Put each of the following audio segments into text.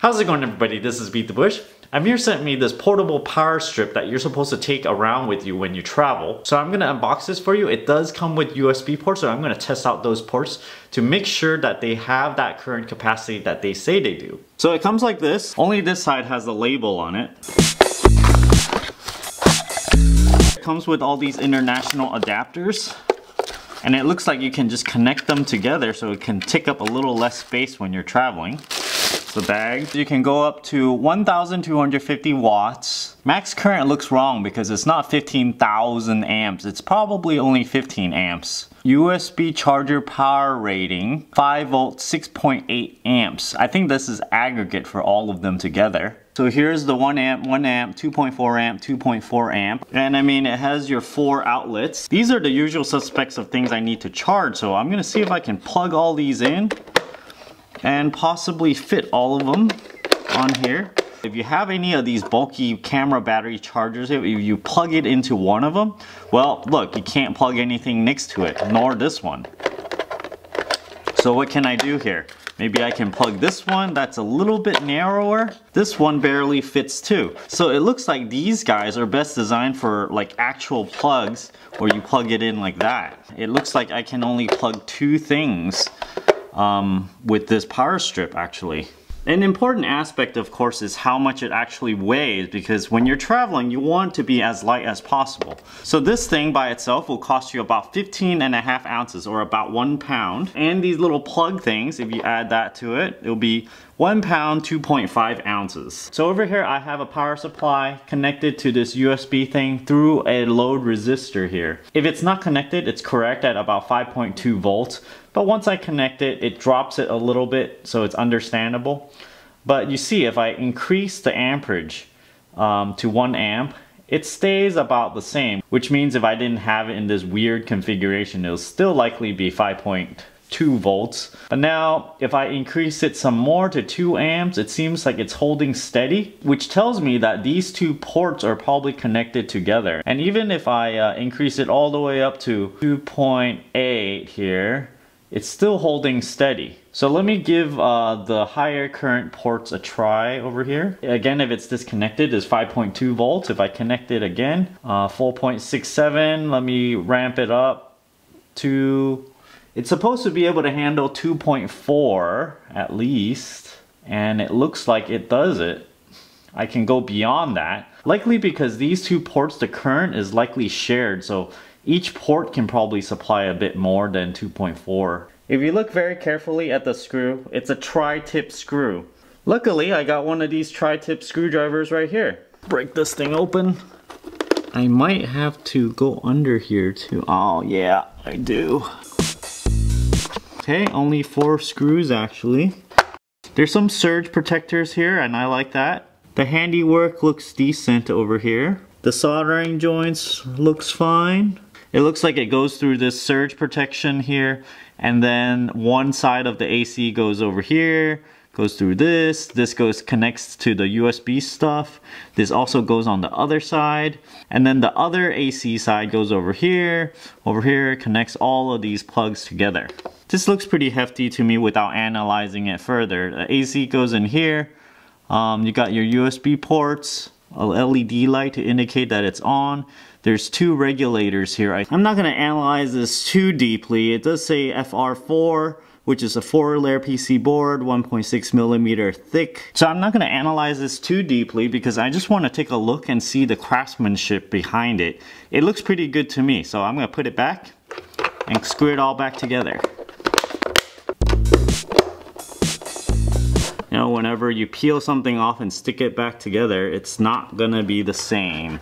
How's it going, everybody? This is BeatTheBush. Amir sent me this portable power strip that you're supposed to take around with you when you travel. So I'm gonna unbox this for you. It does come with USB ports, so I'm gonna test out those ports to make sure that they have that current capacity that they say they do. So it comes like this. Only this side has the label on it. It comes with all these international adapters. And it looks like you can just connect them together so it can take up a little less space when you're traveling. The bag. You can go up to 1,250 watts. Max current looks wrong because it's not 15,000 amps. It's probably only 15 amps. USB charger power rating, 5 volts, 6.8 amps. I think this is aggregate for all of them together. So here's the 1 amp, 1 amp, 2.4 amp, 2.4 amp. And I mean, it has your 4 outlets. These are the usual suspects of things I need to charge. So I'm gonna see if I can plug all these in and possibly fit all of them on here. If you have any of these bulky camera battery chargers, if you plug it into one of them, well, look, you can't plug anything next to it, nor this one. So what can I do here? Maybe I can plug this one that's a little bit narrower. This one barely fits too. So it looks like these guys are best designed for like actual plugs where you plug it in like that. It looks like I can only plug 2 things with this power strip actually. An important aspect, of course, is how much it actually weighs, because when you're traveling you want to be as light as possible. So this thing by itself will cost you about 15.5 ounces or about 1 pound. And these little plug things, if you add that to it, it'll be 1 pound, 2.5 ounces. So over here I have a power supply connected to this USB thing through a load resistor here. If it's not connected, it's correct at about 5.2 volts. But once I connect it, it drops it a little bit, so it's understandable. But you see, if I increase the amperage to 1 amp, it stays about the same, which means if I didn't have it in this weird configuration, it'll still likely be 5.2 volts. But now, if I increase it some more to 2 amps, it seems like it's holding steady, which tells me that these 2 ports are probably connected together. And even if I increase it all the way up to 2.8 here, it's still holding steady. So let me give the higher current ports a try over here. Again, if it's disconnected, it's 5.2 volts. If I connect it again, 4.67, let me ramp it up to... It's supposed to be able to handle 2.4 at least, and it looks like it does it. I can go beyond that. Likely because these 2 ports, the current is likely shared, so each port can probably supply a bit more than 2.4. If you look very carefully at the screw, it's a tri-tip screw. Luckily, I got one of these tri-tip screwdrivers right here. Break this thing open. I might have to go under here too. Oh yeah, I do. Okay, only 4 screws actually. There's some surge protectors here and I like that. The handiwork looks decent over here. The soldering joints looks fine. It looks like it goes through this surge protection here, and then one side of the AC goes over here, goes through this. This connects to the USB stuff. This also goes on the other side, and then the other AC side goes over here, connects all of these plugs together. This looks pretty hefty to me without analyzing it further. The AC goes in here. You got your USB ports, a LED light to indicate that it's on. There's 2 regulators here. I'm not going to analyze this too deeply. It does say FR4, which is a 4-layer PC board, 1.6 millimeter thick. So I'm not going to analyze this too deeply because I just want to take a look and see the craftsmanship behind it. It looks pretty good to me, so I'm going to put it back and screw it all back together. You know, whenever you peel something off and stick it back together, it's not gonna be the same.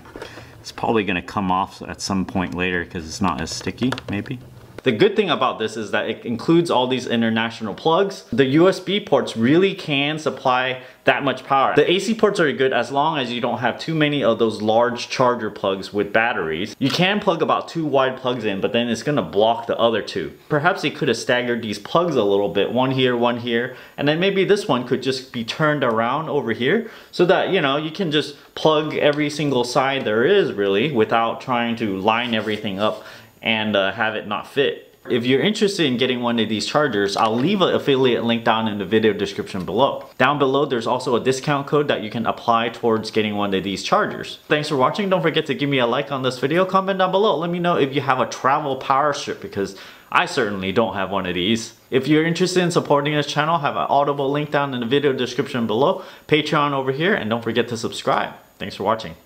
It's probably gonna come off at some point later because it's not as sticky, maybe. The good thing about this is that it includes all these international plugs. The USB ports really can supply that much power. The AC ports are good as long as you don't have too many of those large charger plugs with batteries. You can plug about 2 wide plugs in, but then it's gonna block the other 2. Perhaps they could have staggered these plugs a little bit, one here, and then maybe this one could just be turned around over here so that, you know, you can just plug every single side there is really without trying to line everything up and have it not fit. If you're interested in getting one of these chargers, I'll leave an affiliate link down in the video description below. Down below, there's also a discount code that you can apply towards getting one of these chargers. Thanks for watching. Don't forget to give me a like on this video. Comment down below. Let me know if you have a travel power strip, because I certainly don't have one of these. If you're interested in supporting this channel, I have an Audible link down in the video description below, Patreon over here, and don't forget to subscribe. Thanks for watching.